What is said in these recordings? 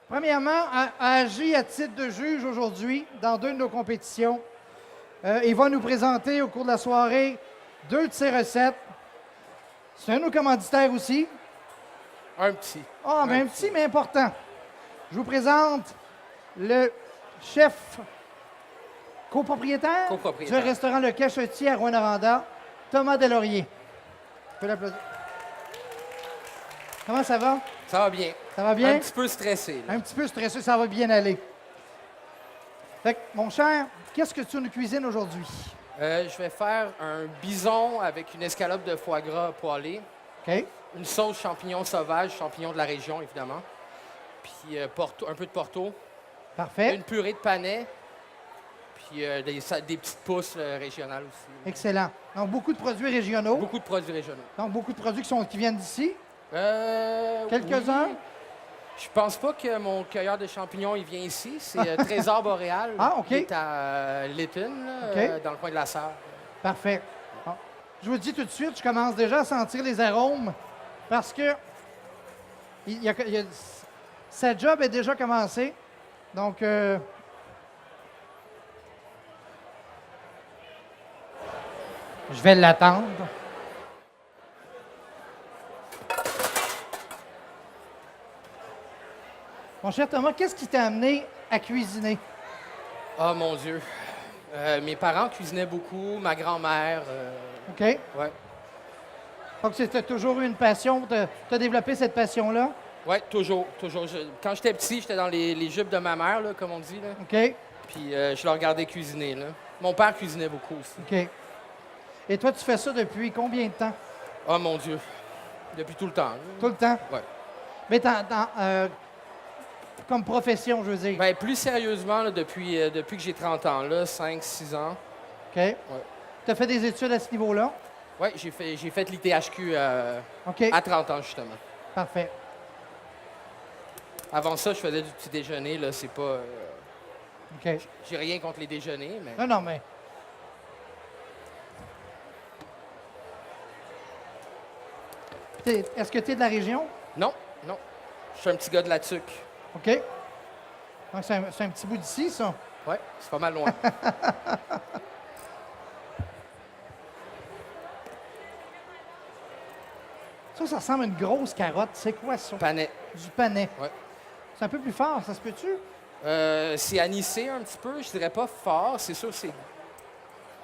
Premièrement, a agi à titre de juge aujourd'hui dans deux de nos compétitions. Il va nous présenter au cours de la soirée deux de ses recettes. C'est un de nos commanditaires aussi. Un petit. Ah, mais un petit, mais important. Je vous présente le chef copropriétaire du restaurant Le Cachetier à Rouyn-Noranda, Thomas Deslauriers. On peut l'applaudir. Comment ça va? Ça va bien. Ça va bien? Un petit peu stressé. Là. Un petit peu stressé, ça va bien aller. Fait que, mon cher, qu'est-ce que tu nous cuisines aujourd'hui? Je vais faire un bison avec une escalope de foie gras poêlé. OK. Une sauce champignons sauvages, champignons de la région, évidemment. Puis un peu de porto. Parfait. Une purée de panais. Puis des petites pousses régionales aussi. Excellent. Donc, beaucoup de produits régionaux. Beaucoup de produits régionaux. Donc, beaucoup de produits qui viennent d'ici. Quelques-uns? Oui. Je pense pas que mon cueilleur de champignons, il vient ici. C'est Trésor Boréal. Ah, OK. Il est à Lytton, OK. dans le coin de la Sarre. Parfait. Bon. Je vous dis tout de suite, je commence déjà à sentir les arômes parce que sa job est déjà commencée. Donc, je vais l'attendre. Mon cher Thomas, qu'est-ce qui t'a amené à cuisiner? Oh mon Dieu. Mes parents cuisinaient beaucoup, ma grand-mère. OK. Ouais. Donc, c'était toujours eu une passion. Tu as développé cette passion-là? Oui, toujours. Quand j'étais petit, j'étais dans les jupes de ma mère, là, comme on dit. Là. OK. Puis je la regardais cuisiner. Là. Mon père cuisinait beaucoup aussi. OK. Et toi, tu fais ça depuis combien de temps? Oh mon Dieu. Depuis tout le temps. Là. Tout le temps? Oui. Mais comme profession, je veux dire. Bien, plus sérieusement, là, depuis que j'ai 30 ans, là, 5-6 ans. OK. Ouais. Tu as fait des études à ce niveau-là? Oui, j'ai fait l'ITHQ OK. à 30 ans, justement. Parfait. Avant ça, je faisais du petit déjeuner. Là, c'est pas. OK. J'ai rien contre les déjeuners, mais. Non, mais. Est-ce que tu es de la région? Non. Je suis un petit gars de la Tuque. OK. Donc, c'est un petit bout d'ici, ça? Oui, c'est pas mal loin. Ça ressemble à une grosse carotte. C'est quoi ça? Panais. Du panais. Ouais. C'est un peu plus fort, ça se peut-tu? C'est anisé un petit peu. Je dirais pas fort. C'est sûr que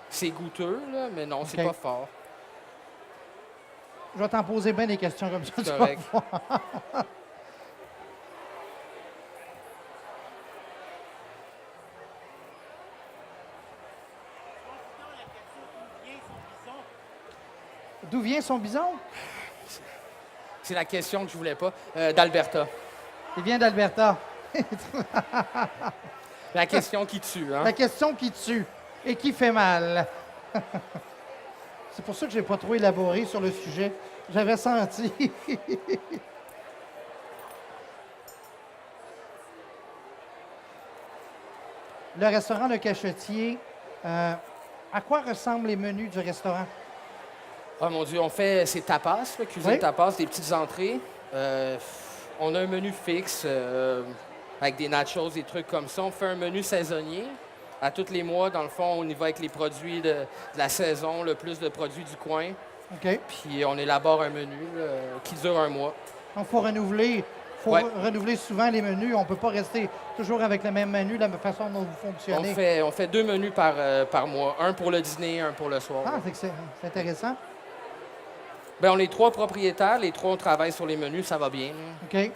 c'est goûteux, là, mais non, c'est OK. pas fort. Je vais t'en poser bien des questions comme ça. C'est tu vas correct. voir. D'où vient son bison? C'est la question que je voulais pas. D'Alberta. Il vient d'Alberta. La question qui tue, hein? La question qui tue et qui fait mal. C'est pour ça que j'ai pas trop élaboré sur le sujet. J'avais senti. Le restaurant Le Cachetier, à quoi ressemblent les menus du restaurant? Oh mon Dieu, on fait ces tapas, là, cuisine Oui. tapas, des petites entrées. On a un menu fixe avec des nachos, des trucs comme ça. On fait un menu saisonnier. À tous les mois, dans le fond, on y va avec les produits de la saison, le plus de produits du coin. OK. Puis on élabore un menu là, qui dure un mois. Donc, il faut renouveler. Ouais. Renouveler souvent les menus. On ne peut pas rester toujours avec le même menu, la même façon dont vous fonctionnez. On fait 2 menus par mois. Un pour le dîner, un pour le soir. Ah, c'est intéressant. Bien, on est 3 propriétaires. Les 3, on travaille sur les menus. Ça va bien. Là. OK.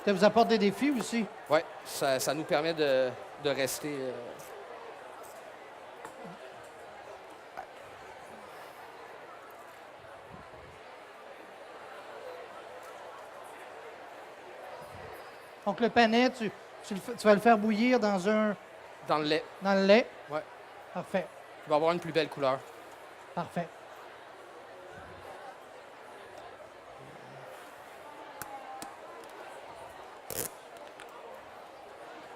Ça vous apporte des défis aussi? Oui, ça nous permet de rester... Donc, le panais, tu vas le faire bouillir dans Dans le lait. dans le lait? Oui. Parfait. Il va avoir une plus belle couleur. Parfait.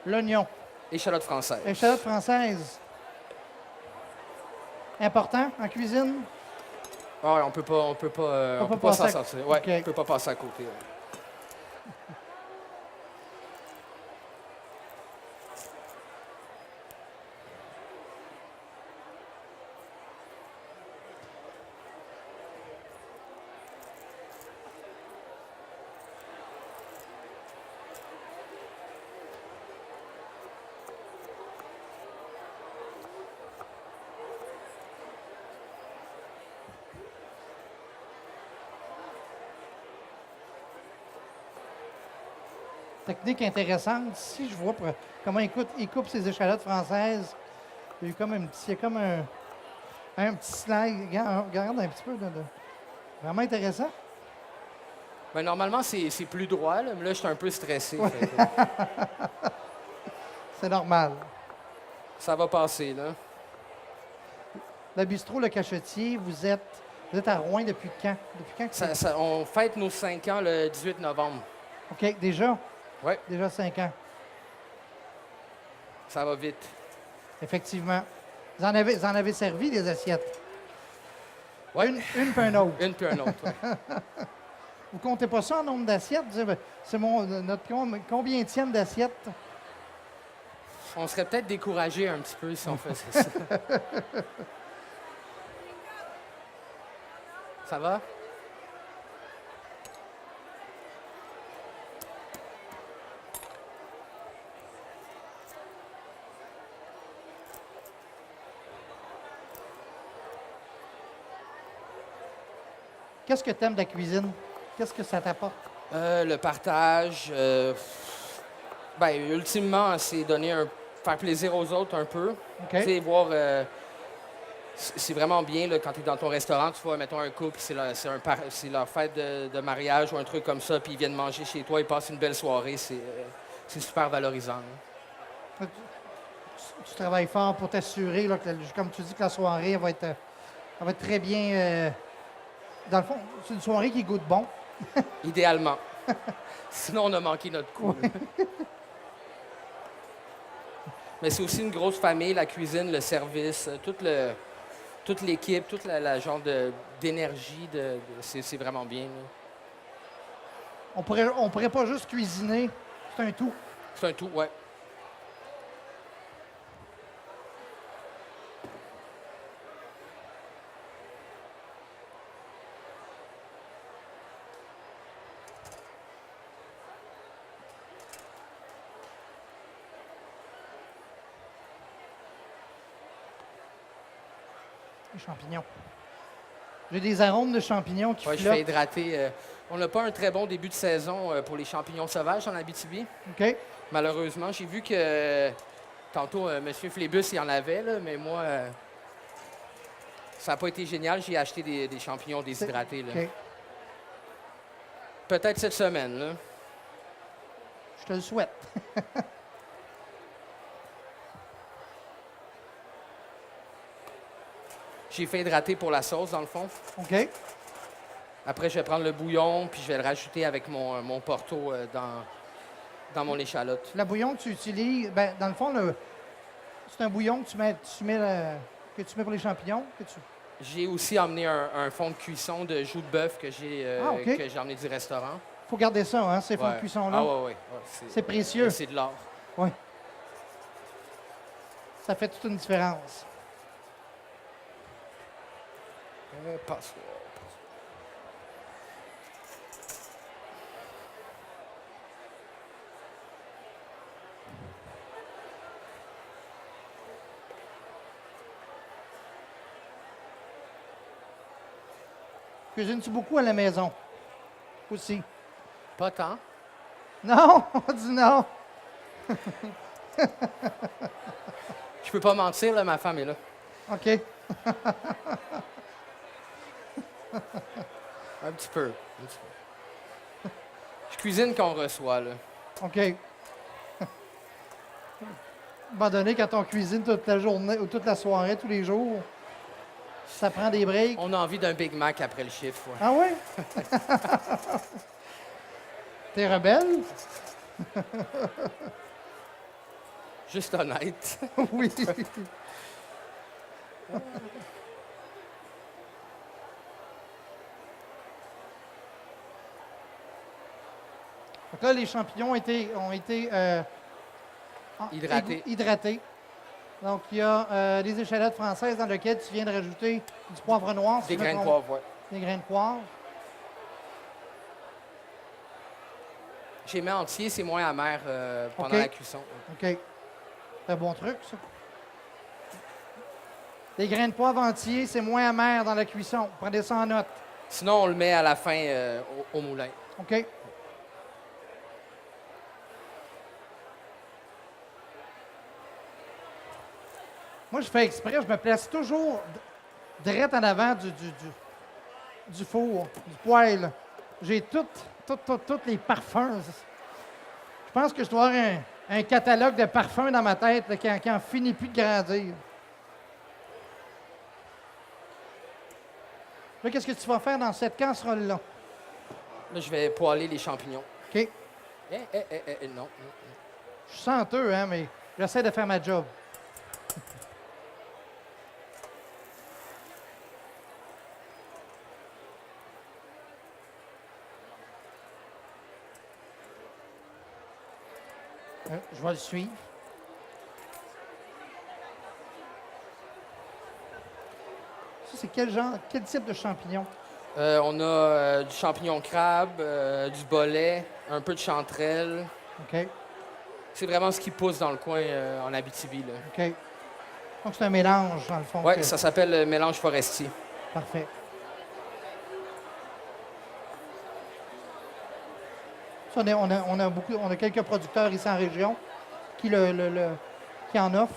L'oignon. Échalote française. Échalote française. Important en cuisine? Ah ouais, on peut pas On peut s'en passer à- sortir. Ouais, OK. on peut pas passer à côté. Ouais. technique intéressante. Si je vois comment il coupe ses échalotes françaises, il y a comme il y a comme un petit slide. Regarde un petit peu. Vraiment intéressant. Ben, normalement, c'est plus droit, là, mais là, je suis un peu stressé. Fait que C'est normal. ça va passer, là. Le bistrot Le Cachetier, vous êtes à Rouen depuis quand? Depuis quand que On fête nos 5 ans le 18 novembre. OK, déjà? Oui, Déjà 5 ans. ça va vite. Effectivement. Vous en avez servi des assiettes? Ouais. Une puis un autre. Une puis un autre. Ouais. Vous comptez pas ça en nombre d'assiettes? Vous dites, c'est notre combienième d'assiettes? On serait peut-être découragé un petit peu si on faisait ça. Ça va? Qu'est-ce que tu aimes de la cuisine? Qu'est-ce que ça t'apporte? Le partage, ben, ultimement, c'est faire plaisir aux autres un peu. OK. Tu sais, voir, c'est vraiment bien là, quand tu es dans ton restaurant, tu vois, mettons un couple, c'est leur fête de mariage ou un truc comme ça, puis ils viennent manger chez toi, ils passent une belle soirée, c'est super valorisant. Là. Tu travailles fort pour t'assurer, là, comme tu dis, que la soirée elle va être très bien. Dans le fond, c'est une soirée qui goûte bon. Idéalement. Sinon, on a manqué notre coup. Oui. Mais c'est aussi une grosse famille, la cuisine, le service, toute l'équipe, toute la genre d'énergie, c'est vraiment bien. Là. On pourrait pas juste cuisiner, c'est un tout. C'est un tout, ouais. Les champignons. J'ai des arômes de champignons qui Ouais, je flottent. fais hydrater. On n'a pas un très bon début de saison pour les champignons sauvages en Abitibi. OK. Malheureusement, j'ai vu que tantôt, M. Flébus, il en avait, là, mais moi, ça n'a pas été génial. J'ai acheté des champignons déshydratés. Là. OK. Peut-être cette semaine. Là. Je te le souhaite. J'ai fait hydrater pour la sauce, dans le fond. OK. Après, je vais prendre le bouillon, puis je vais le rajouter avec mon porto dans mon échalote. Le bouillon que tu utilises, ben, dans le fond, c'est un bouillon que tu mets pour les champignons. J'ai aussi emmené un fond de cuisson de joues de bœuf que OK. que j'ai emmené du restaurant. Il faut garder ça, hein, ces fonds de Ouais. cuisson-là. Ah ouais. C'est précieux. C'est de l'or. Oui. Ça fait toute une différence. Passoire. Cuisines-tu beaucoup à la maison? Aussi. Pas tant. Non, on dit non. Je peux pas mentir, là, ma femme est là. OK. Un petit peu. Je cuisine quand on reçoit, là. OK. À un moment donné, quand on cuisine toute la journée ou toute la soirée, tous les jours, ça prend des breaks. On a envie d'un Big Mac après le chiffre. Ouais. Ah ouais? T'es rebelle? Juste honnête. Oui. Donc là, les champignons ont été Hydratés. hydratés. Donc, il y a des échalotes françaises dans lesquelles tu viens de rajouter du poivre noir. si Des je me grains de trompe. poivre, ouais. Des grains de poivre. J'ai mis entier, c'est moins amer pendant OK. la cuisson. OK. C'est un bon truc, ça. Les grains de poivre entiers, c'est moins amer dans la cuisson. Prenez ça en note. Sinon, on le met à la fin au moulin. OK. Moi, je fais exprès, je me place toujours direct en avant du four, du poêle. J'ai tous les parfums. Je pense que je dois avoir un catalogue de parfums dans ma tête là, qui en finit plus de grandir. Là, qu'est-ce que tu vas faire dans cette casserole-là? Là, je vais poêler les champignons. OK. Non. Je suis senteux, hein, mais j'essaie de faire ma job. Je vais le suivre. Ça, c'est quel type de champignon? On a du champignon crabe, du bolet, un peu de chanterelle. OK. C'est vraiment ce qui pousse dans le coin en Abitibi, là. OK. Donc, c'est un mélange, dans le fond. Oui, ça s'appelle le mélange forestier. Parfait. Ça, on a quelques producteurs ici en région qui en offrent.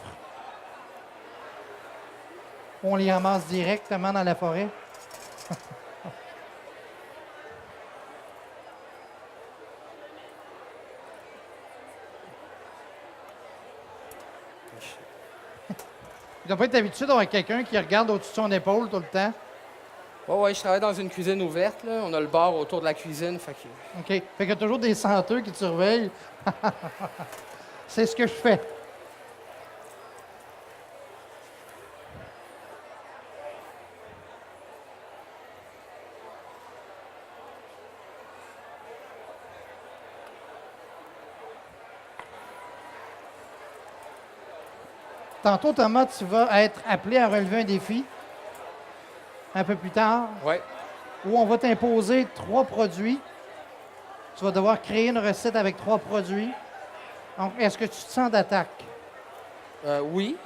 On les ramasse directement dans la forêt. Il doit pas être habitué d'avoir quelqu'un qui regarde au-dessus de son épaule tout le temps. Oui, je travaille dans une cuisine ouverte, là. On a le bar autour de la cuisine, fait que... OK. Fait qu'il y a toujours des senteux qui te surveillent. C'est ce que je fais. Tantôt, Thomas, tu vas être appelé à relever un défi un peu plus tard, Oui. où on va t'imposer 3 produits. Tu vas devoir créer une recette avec 3 produits. Donc, est-ce que tu te sens d'attaque? Oui.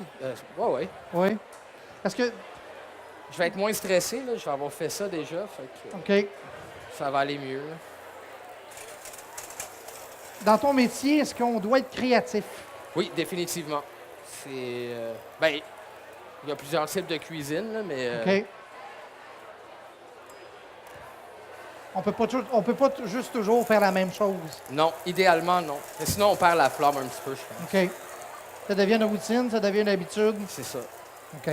Oui. Oui. Est-ce que... Je vais être moins stressé, là. Je vais avoir fait ça déjà, fait que OK. ça va aller mieux, là. Dans ton métier, est-ce qu'on doit être créatif? Oui, définitivement. C'est... ben, il y a plusieurs types de cuisine, là, mais... OK. On peut pas juste toujours faire la même chose. Non, idéalement, non. Mais sinon, on perd la flamme un petit peu, je pense. OK. Ça devient une routine, ça devient une habitude. C'est ça. OK.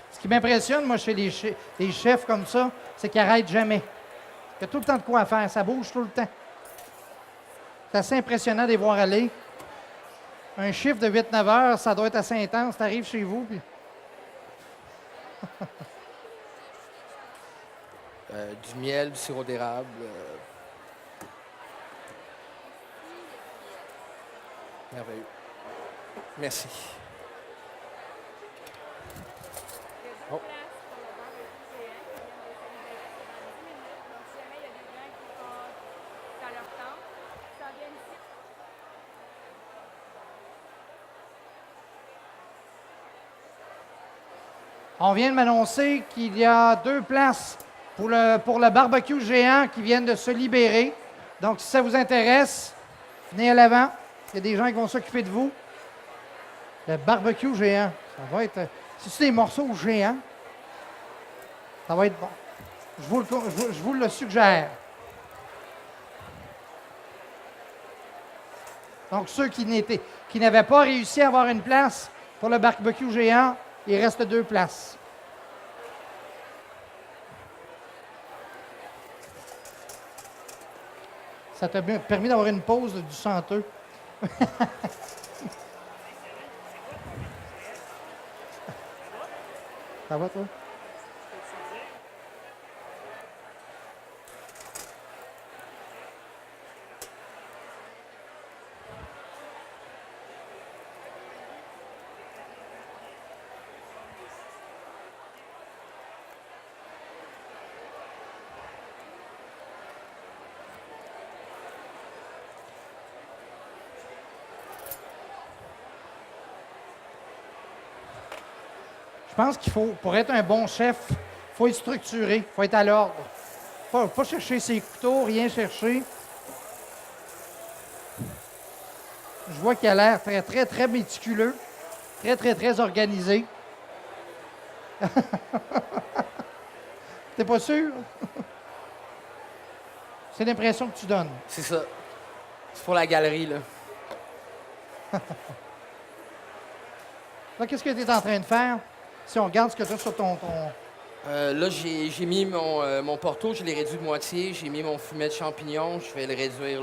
Ce qui m'impressionne, moi, chez les chefs comme ça, c'est qu'ils n'arrêtent jamais. Il y a tout le temps de quoi faire. Ça bouge tout le temps. C'est assez impressionnant de les voir aller. Un chiffre de 8-9 heures, ça doit être assez intense. Tu arrives chez vous, puis... Du miel, du sirop d'érable. Merveilleux. Merci. Oh. On vient de m'annoncer qu'il y a 2 places pour le barbecue géant qui viennent de se libérer. Donc, si ça vous intéresse, venez à l'avant. Il y a des gens qui vont s'occuper de vous. Le barbecue géant, ça va être... Si c'est des morceaux géants, ça va être bon. Je vous le suggère. Donc, ceux qui n'avaient pas réussi à avoir une place pour le barbecue géant, il reste 2 places. Ça t'a permis d'avoir une pause du senteux. Ça va, toi? pense qu'il faut, pour être un bon chef, il faut être structuré, il faut être à l'ordre. Pas chercher ses couteaux, rien chercher. Je vois qu'il a l'air très, très, très méticuleux, très, très, très organisé. T'es pas sûr? C'est l'impression que tu donnes. C'est ça. C'est pour la galerie, là. Là, qu'est-ce que tu es en train de faire? Si on regarde ce que tu as sur ton... Là, j'ai mis mon porto, je l'ai réduit de moitié. J'ai mis mon fumet de champignons. Je vais le réduire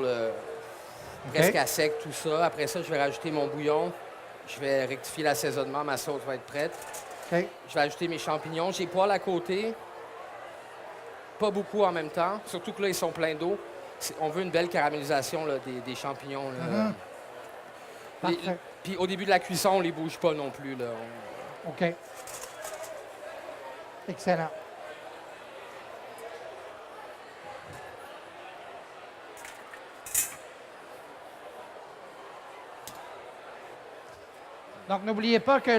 presque à sec, tout ça. Après ça, je vais rajouter mon bouillon. Je vais rectifier l'assaisonnement. Ma sauce va être prête. OK. Je vais ajouter mes champignons. J'ai poêle à côté. Pas beaucoup en même temps. Surtout que là, ils sont pleins d'eau. On veut une belle caramélisation là, des champignons. Là. Parfait. Puis au début de la cuisson, on les bouge pas non plus. Là. OK. Excellent. Donc, n'oubliez pas que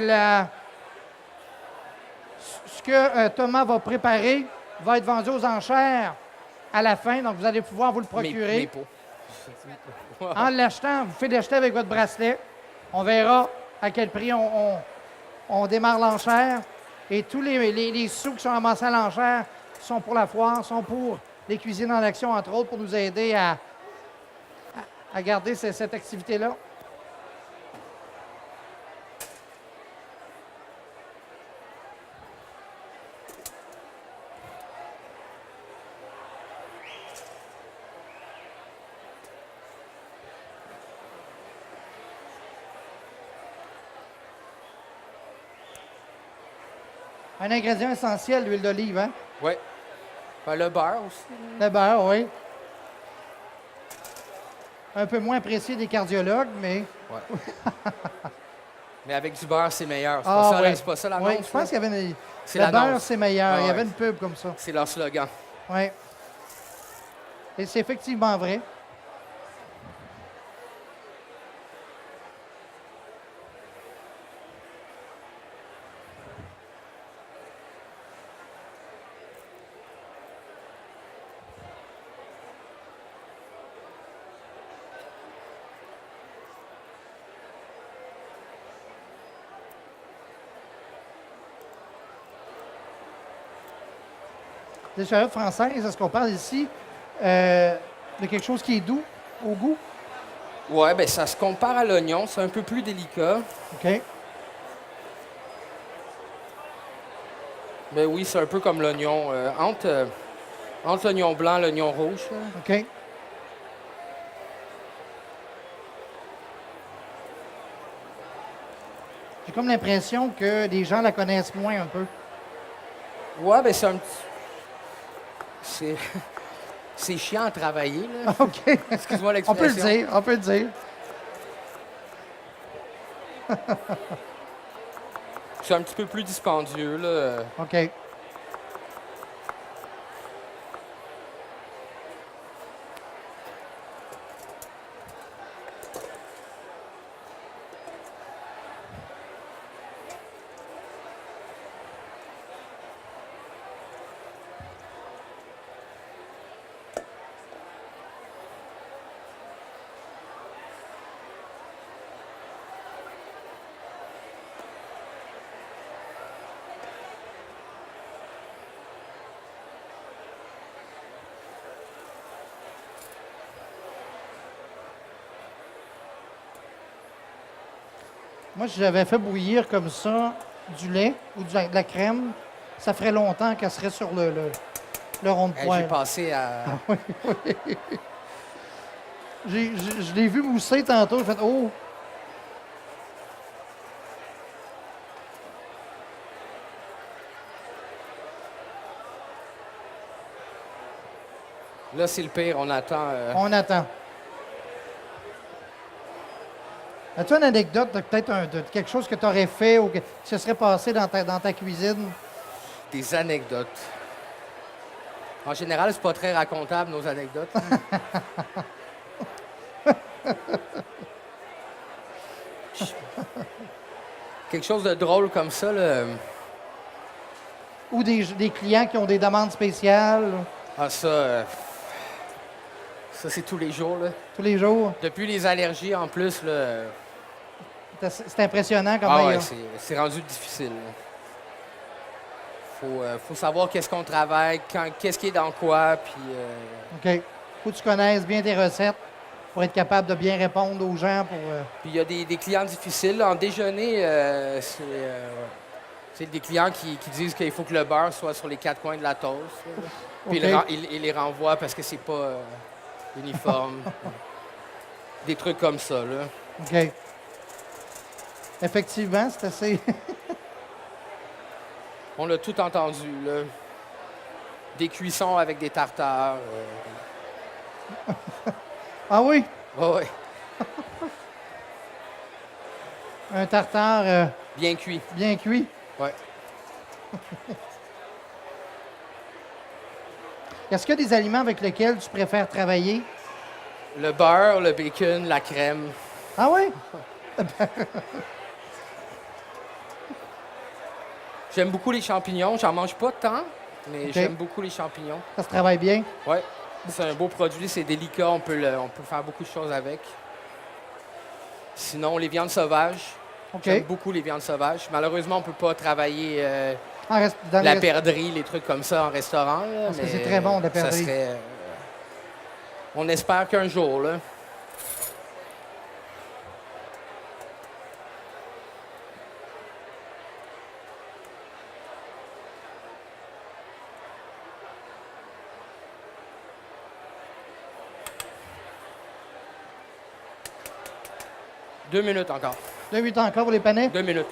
ce que Thomas va préparer va être vendu aux enchères à la fin. Donc, vous allez pouvoir vous le procurer. Mes pots. En l'achetant, vous faites l'acheter avec votre bracelet. On verra à quel prix on démarre l'enchère. Et tous les sous qui sont amassés à l'enchère sont pour la foire, sont pour les cuisines en action, entre autres, pour nous aider à garder cette activité-là. Un ingrédient essentiel, l'huile d'olive, hein? Oui. Ben, le beurre aussi. Le beurre, oui. Un peu moins apprécié des cardiologues, mais... Ouais. Mais avec du beurre, c'est meilleur. C'est Ah, pas ça, oui. là, c'est pas ça l'annonce? Oui, je pense qu'il y avait une... C'est Le l'annonce. beurre, c'est meilleur. Ah, Il y avait ouais. une pub comme ça. C'est leur slogan. Oui. Et c'est effectivement vrai. Des échalotes françaises, est-ce qu'on parle ici de quelque chose qui est doux au goût? Oui, ben ça se compare à l'oignon. C'est un peu plus délicat. OK. Mais oui, c'est un peu comme l'oignon. Entre l'oignon blanc et l'oignon rouge. Là. OK. J'ai comme l'impression que les gens la connaissent moins un peu. Ouais, ben c'est un petit... C'est chiant à travailler, là. OK. Excuse-moi On peut le l'expression. dire, on peut le dire. C'est un petit peu plus dispendieux, là. OK. Moi, si j'avais fait bouillir comme ça du lait ou de la crème, ça ferait longtemps qu'elle serait sur le rond de Hey, poêle. j'ai passé à... Je l'ai vu mousser tantôt, j'ai fait « Oh! » Là, c'est le pire. On attend... On attend. As-tu une anecdote de peut-être de quelque chose que tu aurais fait ou qui se serait passé dans ta cuisine? des anecdotes. En général, c'est pas très racontable, nos anecdotes. Quelque chose de drôle comme ça, là. ou des clients qui ont des demandes spéciales? Ah, ça c'est tous les jours, là. Tous les jours? Depuis les allergies, en plus, là. C'est impressionnant comment Ah ouais, il y a. c'est rendu difficile, là. Faut savoir qu'est-ce qu'on travaille, qu'est-ce qui est dans quoi, puis... OK. Faut que tu connaisses bien tes recettes pour être capable de bien répondre aux gens. Puis il y a des clients difficiles. En déjeuner, c'est des clients qui disent qu'il faut que le beurre soit sur les 4 coins de la toast. Là. Puis OK. ils les renvoient parce que c'est pas uniforme. Des trucs comme ça, là. OK. Effectivement, c'est assez... On l'a tout entendu, là. Des cuissons avec des tartares. Ah oui? Ouais. Un tartare Bien cuit. bien cuit. Ouais. Est-ce qu'il y a des aliments avec lesquels tu préfères travailler? Le beurre, le bacon, la crème. Ah oui? J'aime beaucoup les champignons. J'en mange pas tant, mais OK. j'aime beaucoup les champignons. Ça se travaille bien? Ouais. C'est un beau produit, c'est délicat, on peut faire beaucoup de choses avec. Sinon, les viandes sauvages. OK. J'aime beaucoup les viandes sauvages. Malheureusement, on ne peut pas travailler Dans la les- perdrix, les trucs comme ça en restaurant. Là, Parce que mais c'est très bon, la ça perdrix. serait, on espère qu'un jour, là. Deux minutes encore. 2 minutes encore pour les panais? 2 minutes.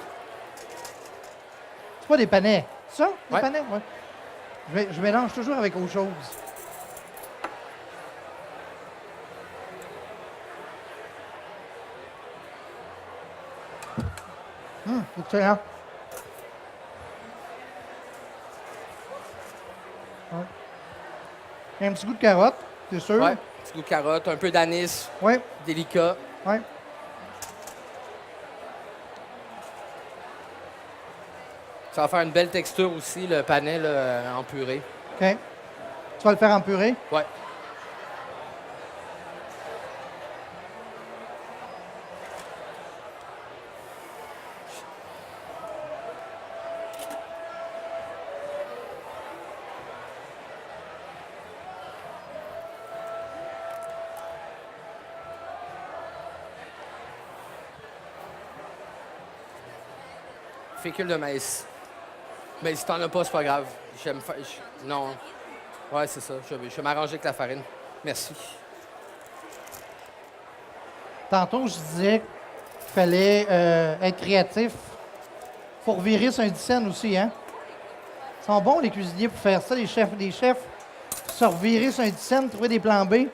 C'est pas des panais. Ça? Des Ouais. panais? Oui. Je mélange toujours avec autre chose. Excellent. Ouais. Il y a un petit goût de carotte, c'est sûr. Ouais. Petit goût de carotte, un peu d'anis, Oui, délicat. oui. Ça va faire une belle texture aussi, le panais là, en purée. OK. Tu vas le faire en purée? Ouais. Fécule de maïs. Mais si t'en as pas, c'est pas grave. Non. Ouais, c'est ça. Je vais m'arranger avec la farine. Merci. Tantôt, je disais qu'il fallait être créatif pour virer sur un dixaine aussi, hein? Ils sont bons, les cuisiniers, pour faire ça, les chefs. Les chefs, se revirer sur un dixaine, trouver des plans B.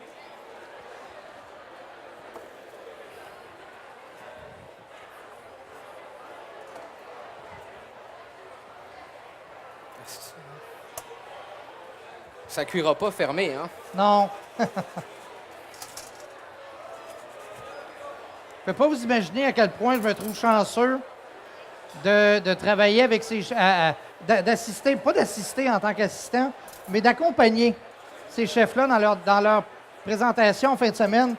Ça cuira pas fermé, hein? Non. Je ne peux pas vous imaginer à quel point je me trouve chanceux de travailler avec ces... d'assister, pas d'assister en tant qu'assistant, mais d'accompagner ces chefs-là dans leur présentation en fin de semaine.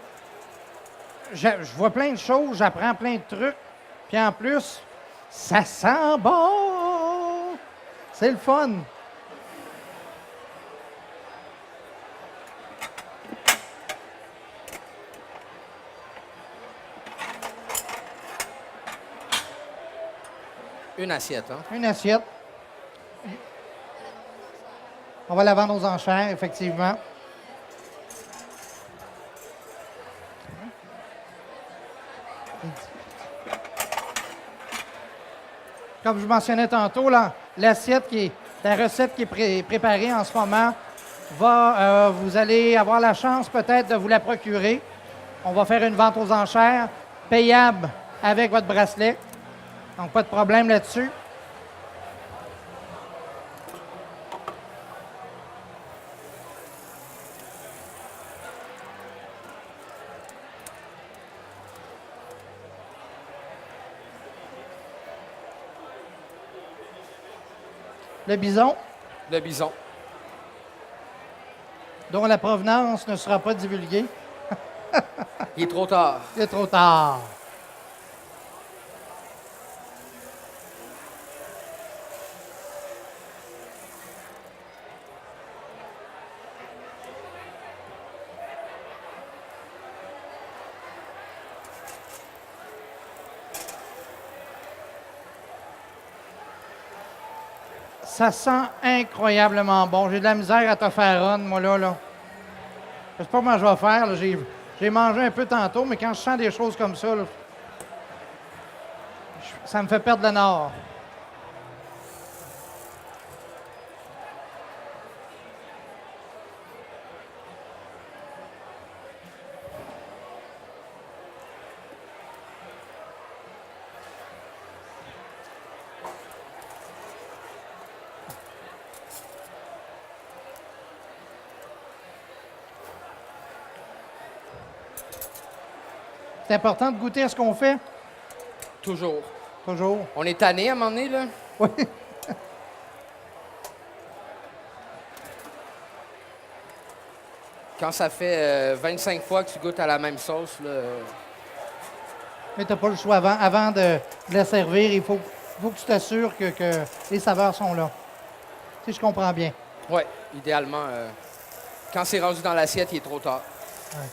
Je vois plein de choses, j'apprends plein de trucs. Puis en plus, ça sent bon! C'est le fun! Une assiette, hein? Une assiette. On va la vendre aux enchères, effectivement. Comme je mentionnais tantôt, là, la recette qui est préparée en ce moment, vous allez avoir la chance peut-être de vous la procurer. On va faire une vente aux enchères, payable avec votre bracelet. Donc, pas de problème là-dessus. Le bison, Le bison. dont la provenance ne sera pas divulguée. Il est trop tard. Il est trop tard. Ça sent incroyablement bon. J'ai de la misère à te faire run, moi, là. Je sais pas comment je vais faire. Là. J'ai mangé un peu tantôt, mais quand je sens des choses comme ça, là, ça me fait perdre le nord. C'est important de goûter à ce qu'on fait, Toujours. toujours. On est tanné à un moment donné, là. Oui. Quand ça fait 25 fois que tu goûtes à la même sauce, là, Mais tu n'as pas le choix. Avant de la servir, faut que tu t'assures que les saveurs sont là. Si je comprends bien. ouais, idéalement, quand c'est rendu dans l'assiette, il est trop tard. Ouais.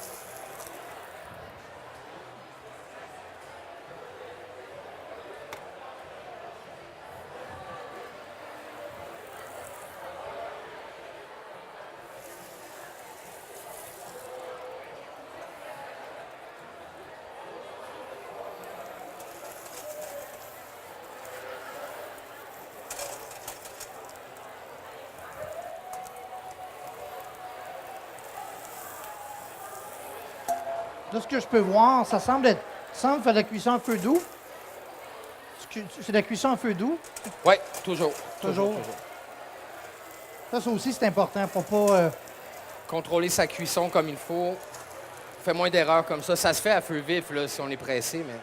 De ce que je peux voir, ça semble faire de la cuisson à feu doux. C'est de la cuisson à feu doux. Oui, toujours. Toujours. Ça aussi, c'est important pour pas... Contrôler sa cuisson comme il faut. Fait moins d'erreurs comme ça. Ça se fait à feu vif, là, si on est pressé, mais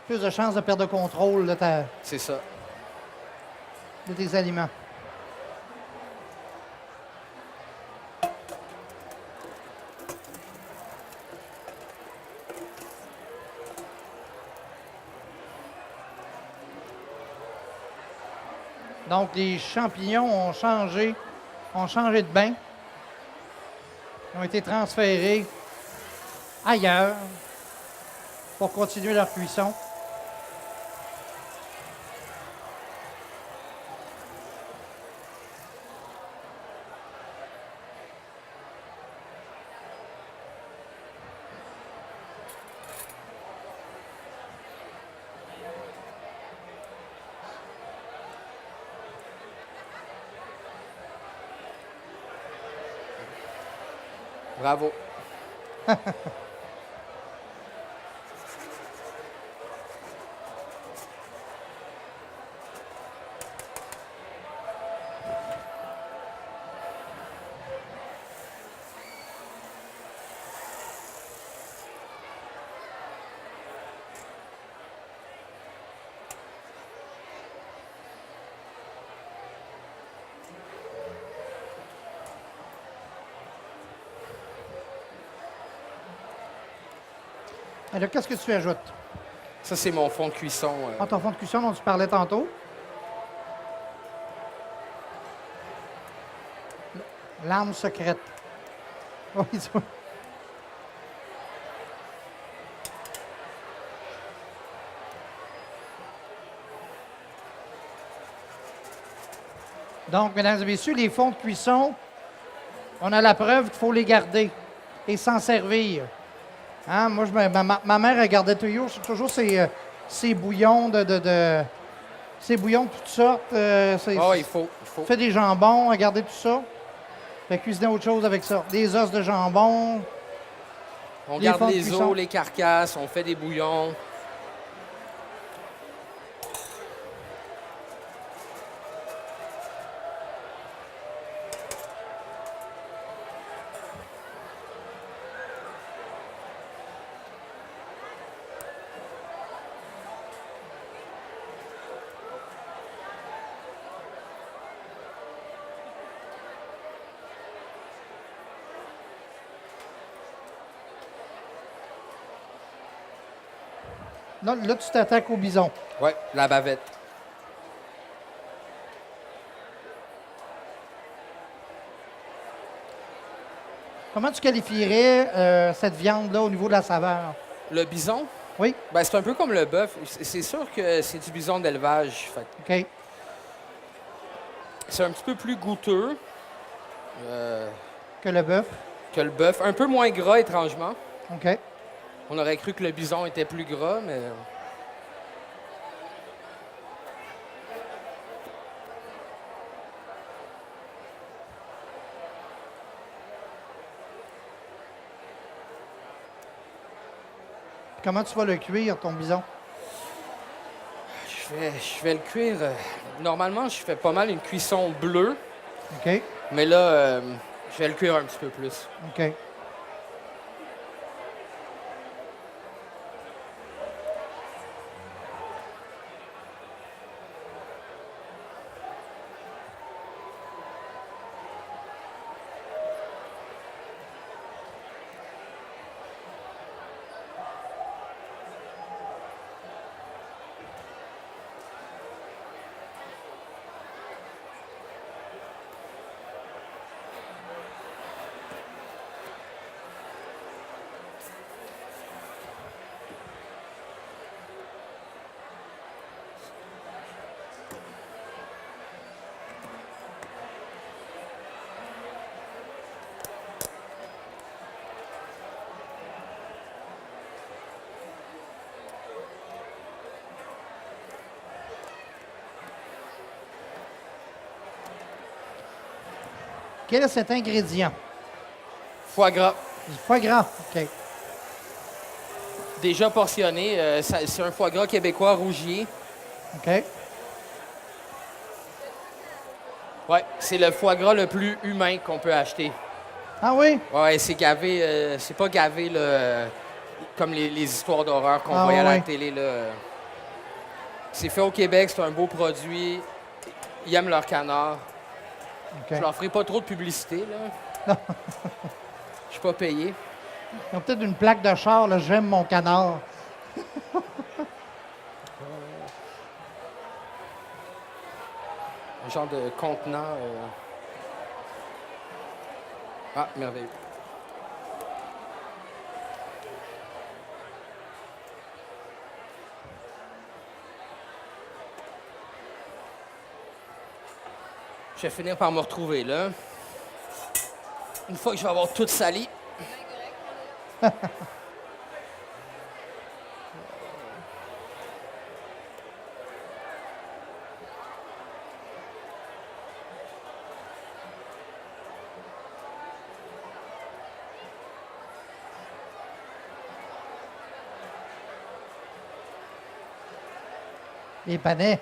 plus de chances de perdre le contrôle c'est ça. de tes aliments. Donc, les champignons ont changé de bain. Ils ont été transférés ailleurs pour continuer leur cuisson. Bravo. Alors, qu'est-ce que tu ajoutes? Ça, c'est mon fond de cuisson. En ton fond de cuisson dont tu parlais tantôt. L'arme secrète. Oui, tu vois. Donc, mesdames et messieurs, les fonds de cuisson, on a la preuve qu'il faut les garder et s'en servir. Hein? Moi, ma mère, elle gardait toujours ses bouillons ses bouillons de toutes sortes. il faut. Fait des jambons, elle gardait tout ça. Fait cuisiner autre chose avec ça. Des os de jambon. On Les garde fonds de les cuisson. os, les carcasses, on fait des bouillons. Là, tu t'attaques au bison. Oui, la bavette. Comment tu qualifierais cette viande-là au niveau de la saveur? Le bison, Oui? ben, c'est un peu comme le bœuf. C'est sûr que c'est du bison d'élevage. Fait OK. c'est un petit peu plus goûteux Que le bœuf? que le bœuf. Un peu moins gras, étrangement. OK. On aurait cru que le bison était plus gras, mais... Comment tu vas le cuire, ton bison? Je vais le cuire. Normalement, je fais pas mal une cuisson bleue, OK. mais là, je vais le cuire un petit peu plus. OK. Quel est cet ingrédient? Foie gras, Du foie gras. OK. déjà portionné. C'est un foie gras québécois rougier. OK. Ouais, c'est le foie gras le plus humain qu'on peut acheter. Ah oui? Ouais, c'est gavé, c'est pas gavé là, comme les histoires d'horreur qu'on Ah, voyait à la ouais. télé. Là. C'est fait au Québec, c'est un beau produit. Ils aiment leur canard. OK. Je leur ferai pas trop de publicité. Là. Je suis pas payé. Ils ont peut-être une plaque de char, là, j'aime mon canard. Un genre de contenant. Ah, merveilleux. Je vais finir par me retrouver là. Une fois que je vais avoir tout sali. Les panais.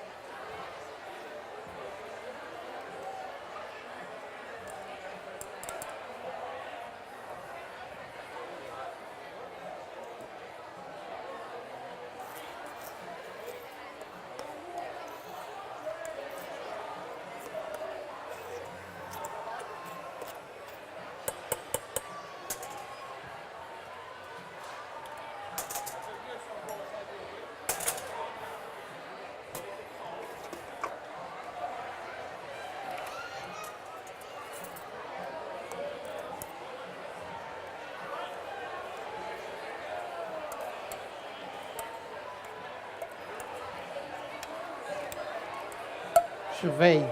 Je surveille.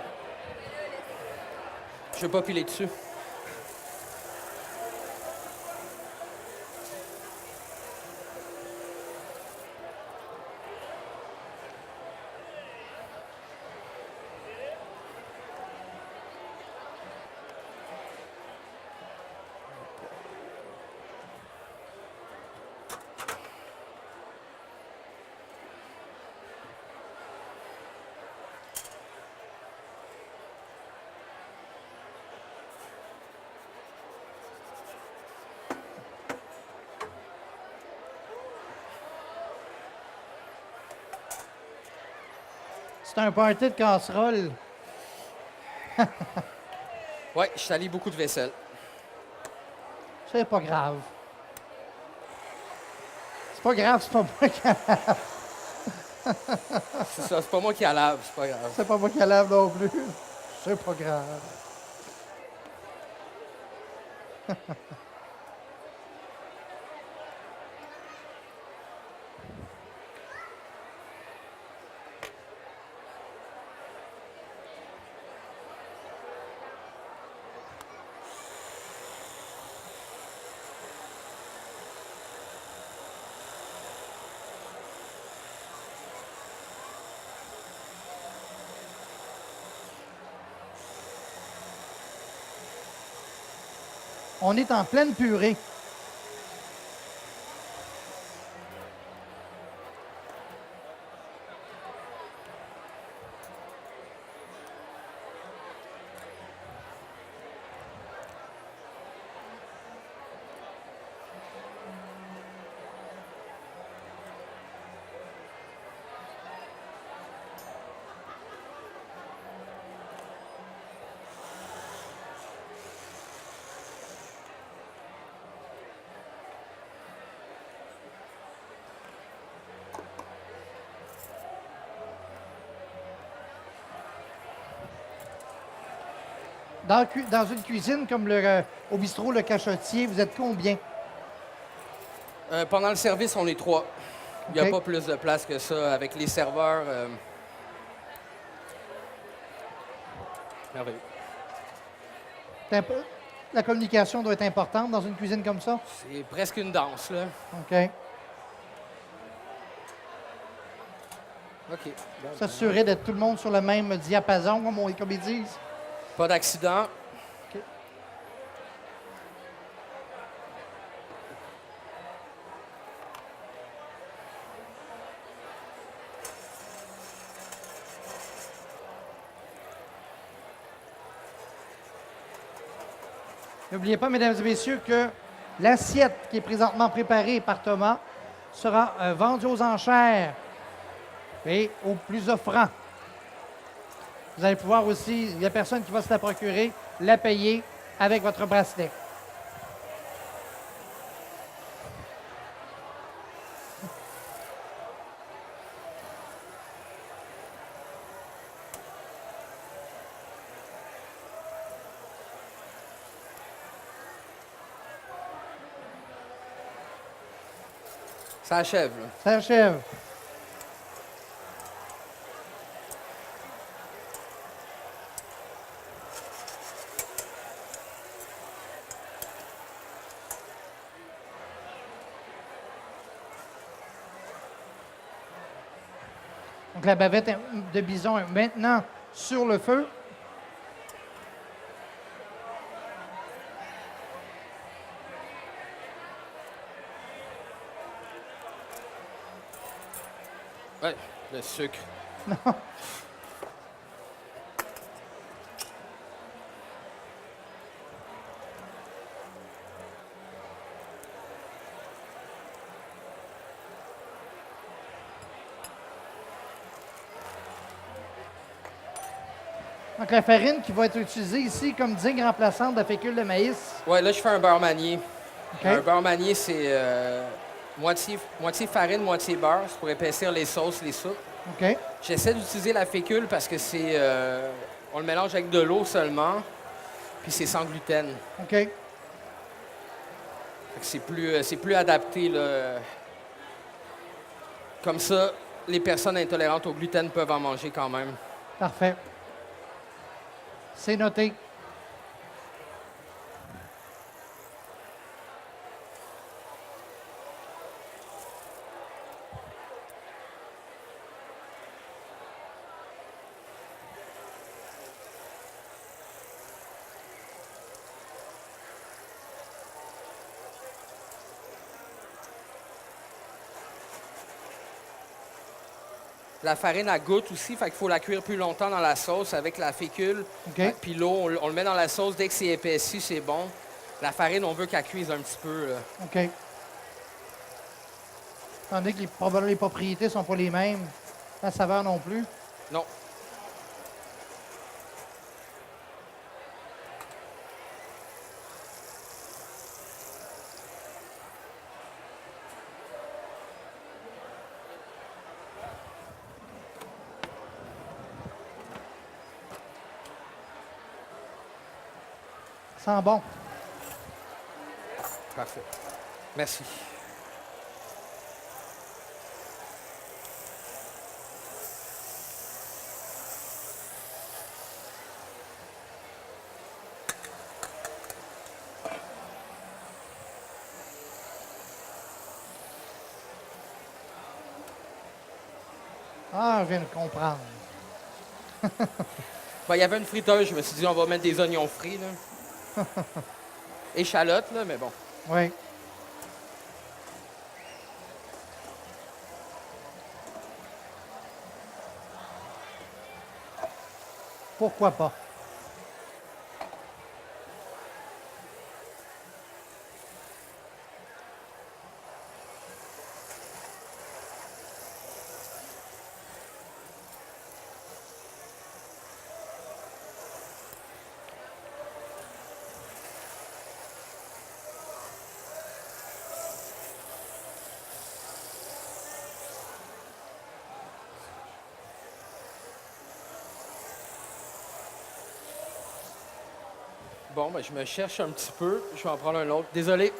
Je vais pas piler dessus. C'est un party de casserole. Ouais, je salis beaucoup de vaisselle. C'est pas grave. C'est pas grave, c'est pas moi qui la lave. C'est ça, c'est pas moi qui la lave, c'est pas grave. C'est pas moi qui la lave non plus. C'est pas grave. On est en pleine purée. Dans une cuisine comme au bistrot Le Cachotier, vous êtes combien? Pendant le service, on est 3. Il n'y a OK. pas plus de place que ça. Avec les serveurs, merveilleux. C'est La communication doit être importante dans une cuisine comme ça? C'est presque une danse, là. OK. OK. S'assurer d'être tout le monde sur le même diapason, comme ils disent. Pas d'accident. OK. N'oubliez pas, mesdames et messieurs, que l'assiette qui est présentement préparée par Thomas sera vendue aux enchères et au plus offrant. Vous allez pouvoir aussi, la personne qui va se la procurer, la payer avec votre bracelet. Ça achève, là. Ça achève. Donc la bavette de bison est maintenant sur le feu. Ouais, le sucre. Donc la farine qui va être utilisée ici comme digne remplaçante de la fécule de maïs. Ouais, là, je fais un beurre manié. OK. Un beurre manié, c'est moitié farine, moitié beurre. C'est pour épaissir les sauces, les soupes. OK. J'essaie d'utiliser la fécule parce que c'est... on le mélange avec de l'eau seulement, puis c'est sans gluten. OK. Fait que c'est plus adapté, là. Comme ça, les personnes intolérantes au gluten peuvent en manger quand même. Parfait. C'est noté. La farine à goutte aussi, fait qu'il faut la cuire plus longtemps dans la sauce avec la fécule. OK. Puis l'eau, on le met dans la sauce. Dès que c'est épaissi, c'est bon. La farine, on veut qu'elle cuise un petit peu, là. OK. Tandis que probablement les propriétés ne sont pas les mêmes. La saveur non plus. Non. Sent bon. Parfait. Merci. Ah, je viens de comprendre. Ben, il y avait une friteuse, je me suis dit, on va mettre des oignons frits, là. Échalotes, là, mais bon. Oui. Pourquoi pas? Bon, ben, je me cherche un petit peu. Je vais en prendre un autre. Désolé.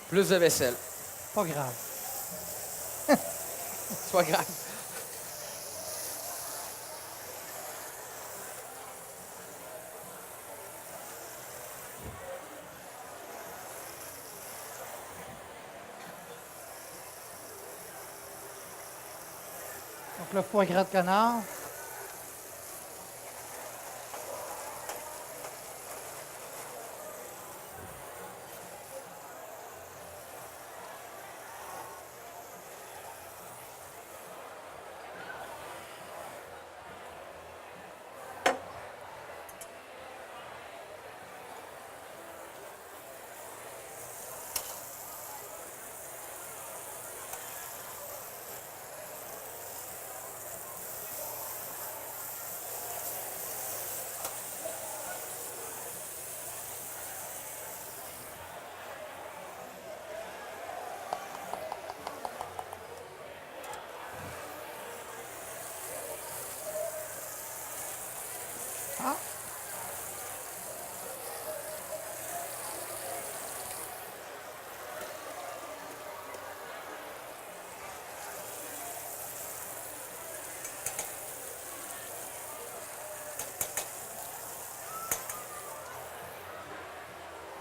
Plus de vaisselle. Pas grave. C'est pas grave. Donc, le foie gras de canard. Ah,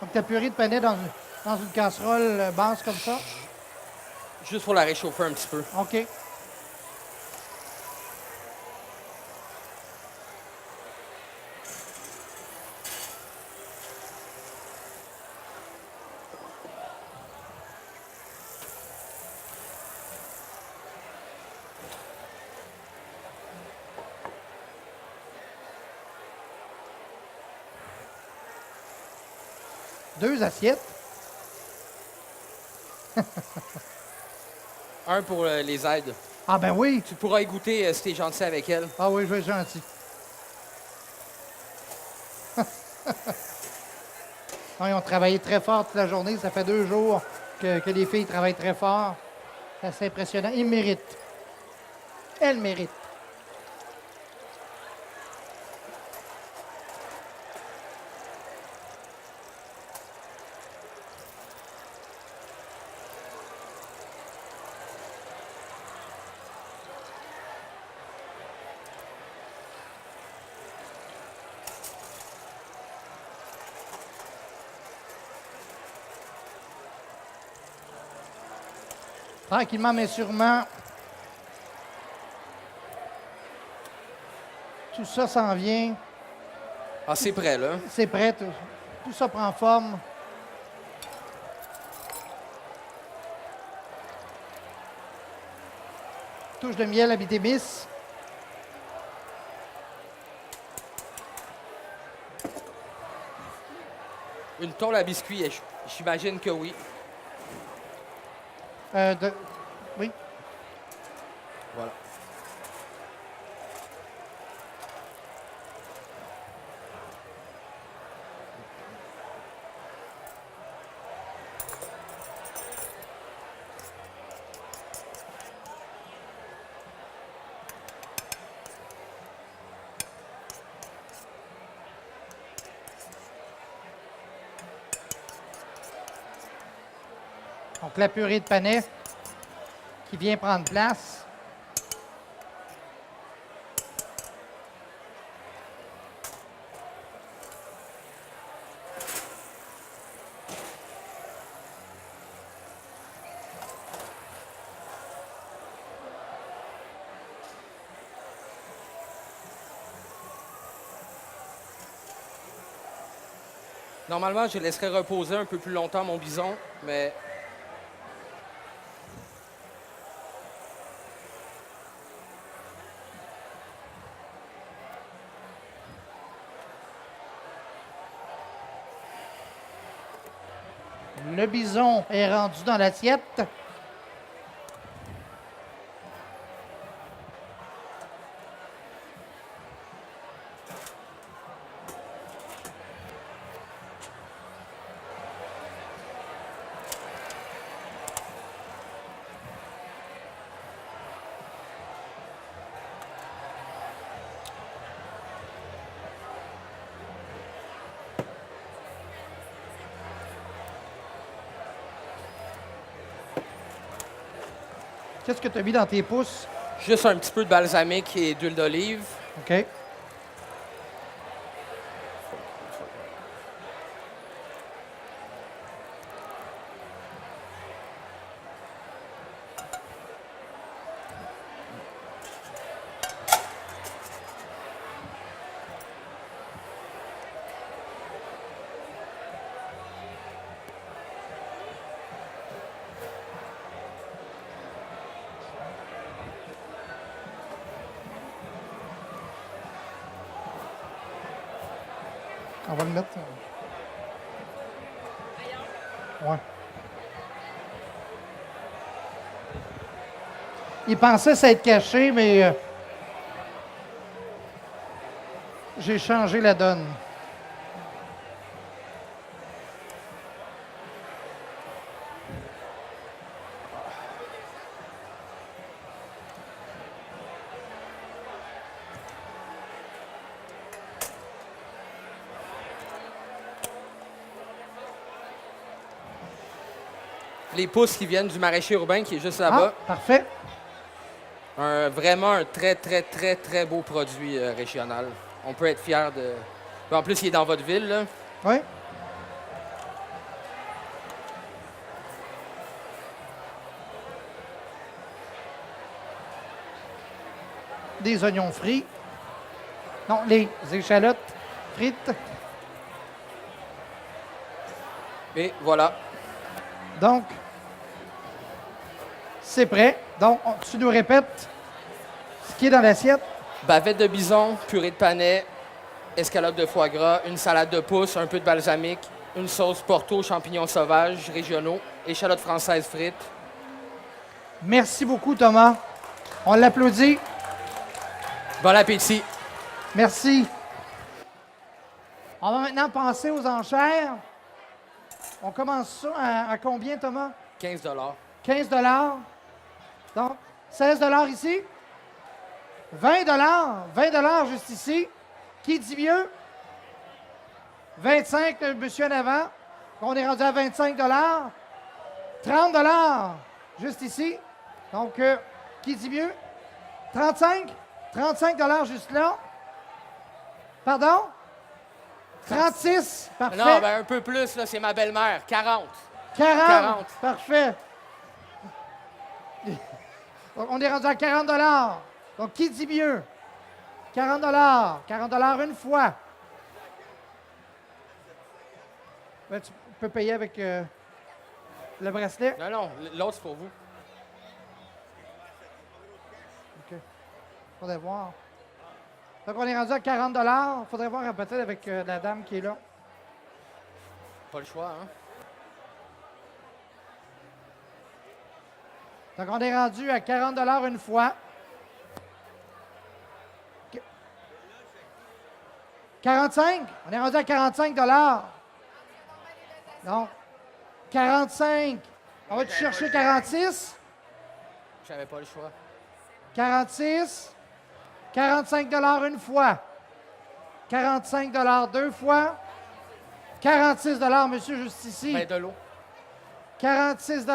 donc, ta purée de panais dans une casserole basse comme ça. Juste pour la réchauffer un petit peu. OK. Deux assiettes. Un pour les aides. Ah ben oui. Tu pourras y goûter si t'es gentil avec elle. Ah oui, je vais être gentil. Non, ils ont travaillé très fort toute la journée. Ça fait 2 jours que les filles travaillent très fort. C'est assez impressionnant. Ils méritent. Elles méritent. Tranquillement, mais sûrement, tout ça s'en vient. Ah, c'est prêt, là. C'est prêt. Tout ça prend forme. Touche de miel à Bidémis. Une tôle à biscuits, j'imagine que oui. Oui. Voilà. Donc, la purée de panais qui vient prendre place. Normalement, je laisserais reposer un peu plus longtemps mon bison, mais Le bison est rendu dans l'assiette. Qu'est-ce que tu as mis dans tes pouces? juste un petit peu de balsamique et d'huile d'olive. OK. On va le mettre. Ouais. Il pensait s'être caché, mais j'ai changé la donne. Les pousses qui viennent du maraîcher urbain qui est juste là-bas. Ah, parfait. Vraiment un très, très, très, très beau produit régional. On peut être fier de... En plus, il est dans votre ville, là. Oui. Des oignons frits. Non, les échalotes frites. Et voilà. Donc, c'est prêt. Donc, tu nous répètes ce qui est dans l'assiette. Bavette de bison, purée de panais, escalope de foie gras, une salade de pousses, un peu de balsamique, une sauce porto, champignons sauvages régionaux, échalotes françaises frites. Merci beaucoup, Thomas. On l'applaudit. Bon appétit. Merci. On va maintenant passer aux enchères. On commence ça à combien, Thomas? 15 15 Donc, 16 ici. 20 20 juste ici. Qui dit mieux? 25, le monsieur en avant. On est rendu à 25 30 juste ici. Donc, qui dit mieux? 35? 35 juste là. Pardon? 36, parfait. Non, ben un peu plus, là, c'est ma belle-mère. 40. 40, parfait. Donc, on est rendu à 40 Donc, qui dit mieux? 40 40 une fois. Ben, tu peux payer avec le bracelet. Non, non, l'autre, c'est pour vous. OK. Faudrait voir. Donc, on est rendu à 40 Faudrait voir peut-être avec la dame qui est là. Pas le choix, hein? Donc, on est rendu à 40 une fois. 45? On est rendu à 45 Donc, 45. On va-tu chercher 46? J'avais pas le choix. 46. 45 une fois. 45 deux fois. 46 monsieur, juste ici. Ben, de l'eau. 46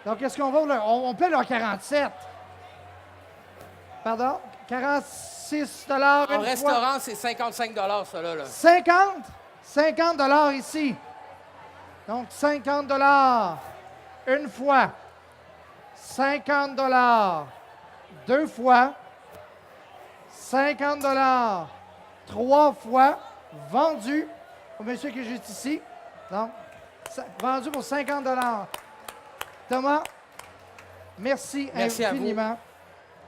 Donc, est-ce qu'on va... On paie leur 47. Pardon? 46 une En fois. restaurant, c'est 55 ça, là. 50? 50 ici. Donc, 50 une fois. 50 deux fois. 50 trois fois. Vendu au monsieur qui est juste ici. Donc, vendu pour 50 Thomas, merci infiniment.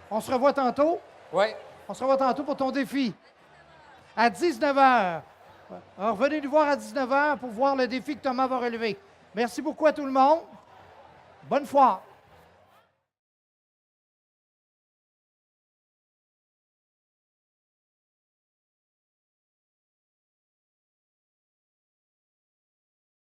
On se revoit tantôt. Oui. On se revoit tantôt pour ton défi. À 19h. Alors, revenez nous voir à 19h pour voir le défi que Thomas va relever. Merci beaucoup à tout le monde. Bonne foire.